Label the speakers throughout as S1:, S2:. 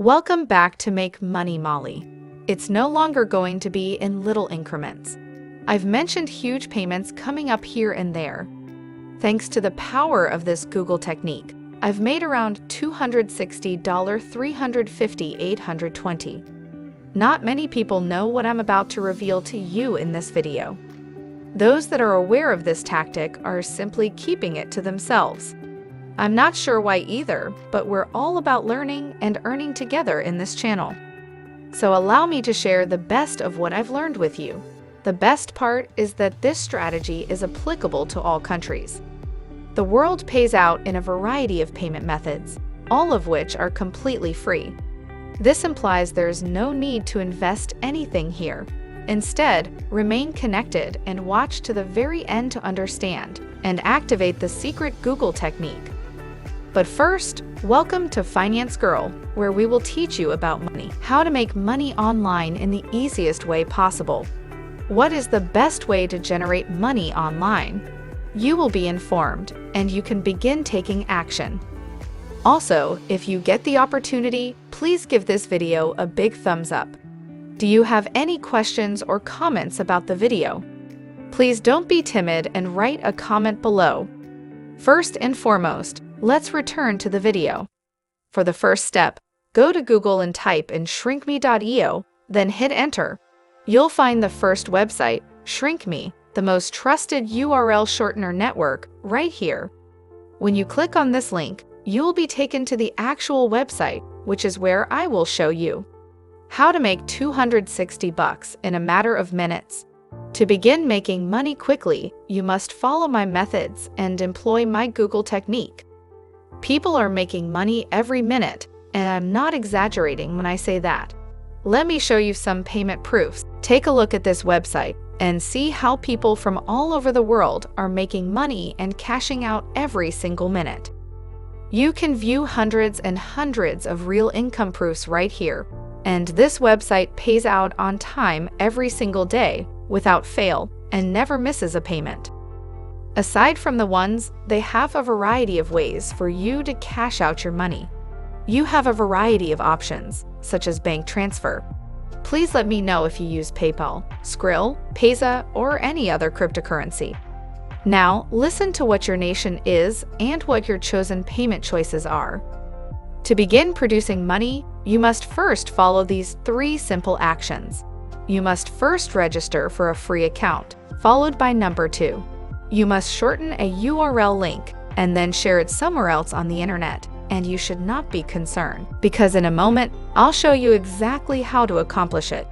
S1: Welcome back to Make Money Molly. It's no longer going to be in little increments. I've mentioned huge payments coming up here and there. Thanks to the power of this Google technique, I've made around $260, $350, $820. Not many people know what I'm about to reveal to you in this video. Those that are aware of this tactic are simply keeping it to themselves. I'm not sure why either, but we're all about learning and earning together in this channel. So allow me to share the best of what I've learned with you. The best part is that this strategy is applicable to all countries. The world pays out in a variety of payment methods, all of which are completely free. This implies there's no need to invest anything here. Instead, remain connected and watch to the very end to understand and activate the secret Google technique. But first, welcome to Finance Girl, where we will teach you about money, how to make money online in the easiest way possible. What is the best way to generate money online? You will be informed, and you can begin taking action. Also, if you get the opportunity, please give this video a big thumbs up. Do you have any questions or comments about the video? Please don't be timid and write a comment below. First and foremost, let's return to the video. For the first step, go to Google and type in shrinkme.io, then hit enter. You'll find the first website, ShrinkMe, the most trusted URL shortener network, right here. When you click on this link, you'll be taken to the actual website, which is where I will show you how to make $260 in a matter of minutes. To begin making money quickly, you must follow my methods and employ my Google technique. People are making money every minute, and I'm not exaggerating when I say that. Let me show you some payment proofs. Take a look at this website and see how people from all over the world are making money and cashing out every single minute. You can view hundreds and hundreds of real income proofs right here, and this website pays out on time every single day without fail and never misses a payment. Aside from the ones, they have a variety of ways for you to cash out your money. You have a variety of options, such as bank transfer. Please let me know if you use PayPal, Skrill, Payza, or any other cryptocurrency. Now, listen to what your nation is and what your chosen payment choices are. To begin producing money, you must first follow these 3 simple actions. You must first register for a free account, followed by number 2. You must shorten a URL link and then share it somewhere else on the internet, and you should not be concerned, because in a moment, I'll show you exactly how to accomplish it.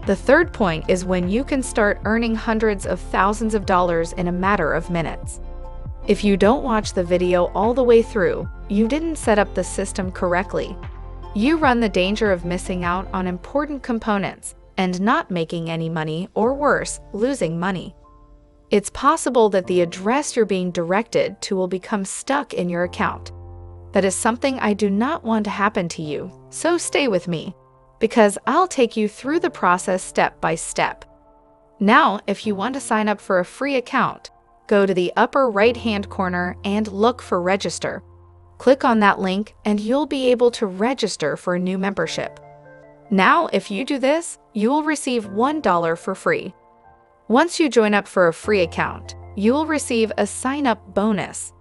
S1: The third point is when you can start earning hundreds of thousands of dollars in a matter of minutes. If you don't watch the video all the way through, you didn't set up the system correctly. You run the danger of missing out on important components and not making any money, or worse, losing money. It's possible that the address you're being directed to will become stuck in your account. That is something I do not want to happen to you, so stay with me, because I'll take you through the process step by step. Now, if you want to sign up for a free account, go to the upper right-hand corner and look for Register. Click on that link and you'll be able to register for a new membership. Now, if you do this, you will receive $1 for free. Once you join up for a free account, you will receive a sign-up bonus.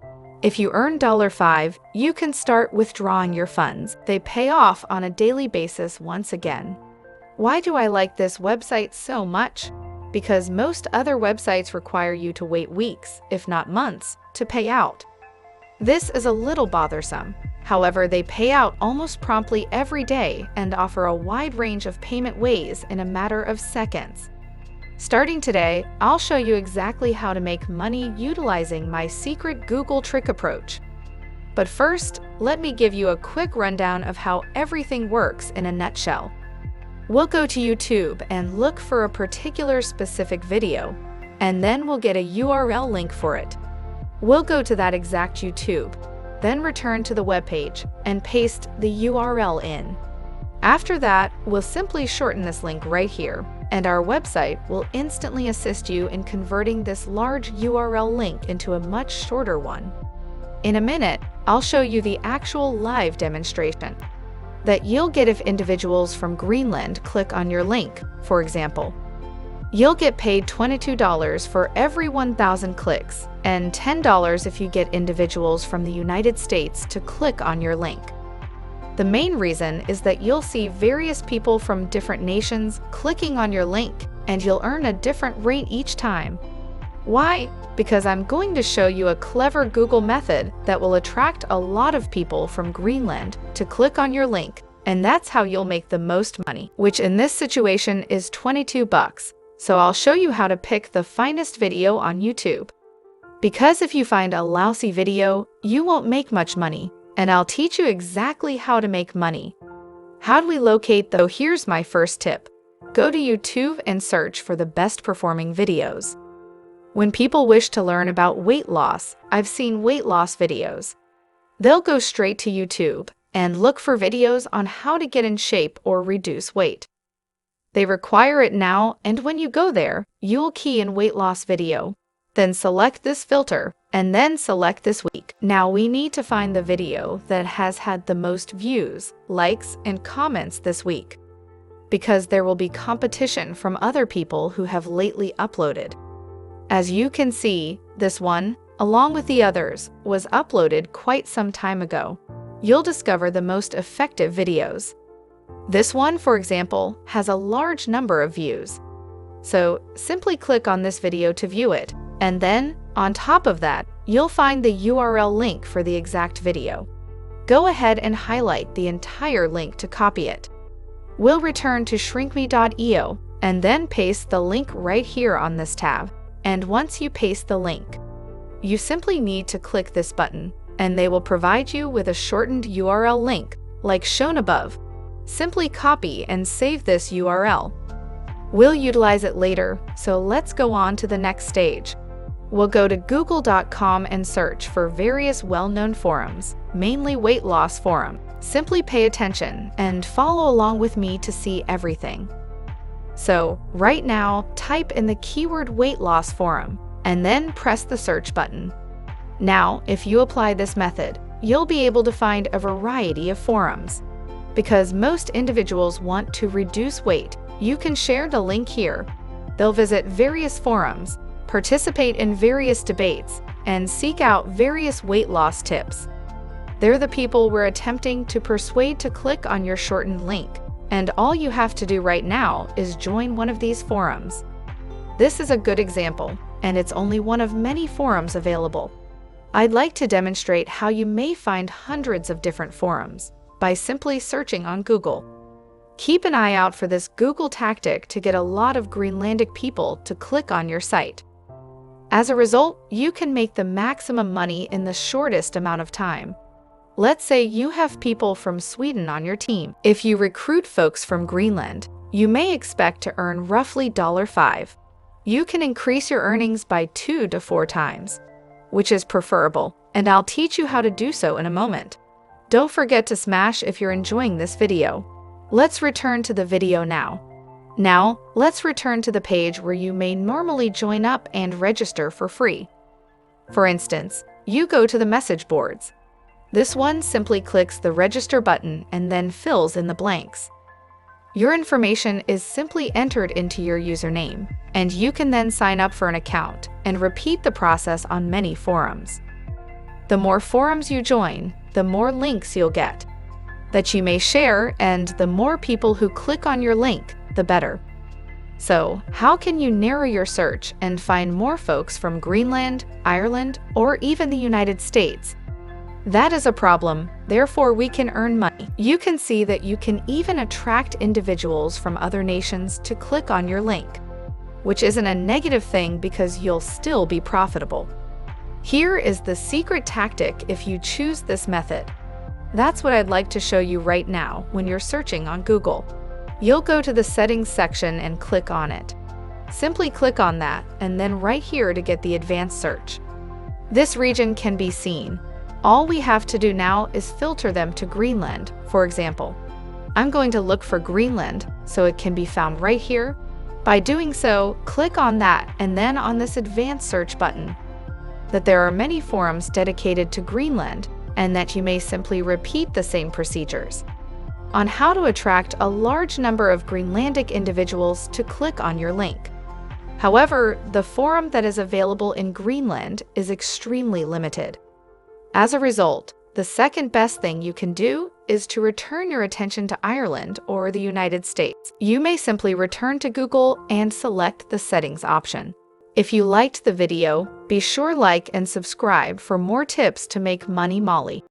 S1: If you earn $5, you can start withdrawing your funds. They pay off on a daily basis once again. Why do I like this website so much? Because most other websites require you to wait weeks, if not months, to pay out. This is a little bothersome. However, they pay out almost promptly every day and offer a wide range of payment ways in a matter of seconds. Starting today, I'll show you exactly how to make money utilizing my secret Google trick approach. But first, let me give you a quick rundown of how everything works in a nutshell. We'll go to YouTube and look for a particular specific video, and then we'll get a URL link for it. We'll go to that exact YouTube, then return to the webpage and paste the URL in. After that, we'll simply shorten this link right here, and our website will instantly assist you in converting this large URL link into a much shorter one. In a minute, I'll show you the actual live demonstration. that you'll get if individuals from Greenland click on your link, for example. You'll get paid $22 for every 1,000 clicks, and $10 if you get individuals from the United States to click on your link. The main reason is that you'll see various people from different nations clicking on your link, and you'll earn a different rate each time. Why? Because I'm going to show you a clever Google method that will attract a lot of people from Greenland to click on your link, and that's how you'll make the most money, which in this situation is $22. So I'll show you how to pick the finest video on YouTube. Because if you find a lousy video, you won't make much money, and I'll teach you exactly how to make money. How do we locate though? Here's my first tip. Go to YouTube and search for the best performing videos. When people wish to learn about weight loss, I've seen weight loss videos. They'll go straight to YouTube and look for videos on how to get in shape or reduce weight. They require it now, and when you go there, you'll key in weight loss video. Then select this filter, and then select this week. Now we need to find the video that has had the most views, likes, and comments this week, because there will be competition from other people who have lately uploaded. As you can see, this one, along with the others, was uploaded quite some time ago. You'll discover the most effective videos. This one, for example, has a large number of views. So simply click on this video to view it, and then, on top of that, you'll find the URL link for the exact video. Go ahead and highlight the entire link to copy it. We'll return to shrinkme.io and then paste the link right here on this tab. And once you paste the link, you simply need to click this button, and they will provide you with a shortened URL link, like shown above. Simply copy and save this URL. We'll utilize it later, so let's go on to the next stage. We'll go to google.com and search for various well-known forums, mainly weight loss forum. Simply pay attention and follow along with me to see everything. So, right now, type in the keyword weight loss forum, and then press the search button. Now, if you apply this method, you'll be able to find a variety of forums. Because most individuals want to reduce weight, you can share the link here. They'll visit various forums, participate in various debates, and seek out various weight loss tips. They're the people we're attempting to persuade to click on your shortened link, and all you have to do right now is join one of these forums. This is a good example, and it's only one of many forums available. I'd like to demonstrate how you may find hundreds of different forums by simply searching on Google. Keep an eye out for this Google tactic to get a lot of Greenlandic people to click on your site. As a result, you can make the maximum money in the shortest amount of time. Let's say you have people from Sweden on your team. If you recruit folks from Greenland, you may expect to earn roughly $5. You can increase your earnings by 2 to 4 times, which is preferable, and I'll teach you how to do so in a moment. Don't forget to smash if you're enjoying this video. Let's return to the video now. Now, let's return to the page where you may normally join up and register for free. For instance, you go to the message boards. This one simply clicks the register button and then fills in the blanks. Your information is simply entered into your username, and you can then sign up for an account and repeat the process on many forums. The more forums you join, the more links you'll get that you may share, and the more people who click on your link, the better. So, how can you narrow your search and find more folks from Greenland, Ireland, or even the United States? That is a problem, therefore we can earn money. You can see that you can even attract individuals from other nations to click on your link, which isn't a negative thing because you'll still be profitable. Here is the secret tactic if you choose this method. That's what I'd like to show you right now when you're searching on Google. You'll go to the settings section and click on it. Simply click on that and then right here to get the advanced search. This region can be seen. All we have to do now is filter them to Greenland, for example. I'm going to look for Greenland so it can be found right here. By doing so, click on that and then on this advanced search button. That there are many forums dedicated to Greenland and that you may simply repeat the same procedures. on how to attract a large number of Greenlandic individuals to click on your link. However, the forum that is available in Greenland is extremely limited. As a result, the second best thing you can do is to return your attention to Ireland or the United States. You may simply return to Google and select the settings option. If you liked the video, be sure to like and subscribe for more tips to make money Molly.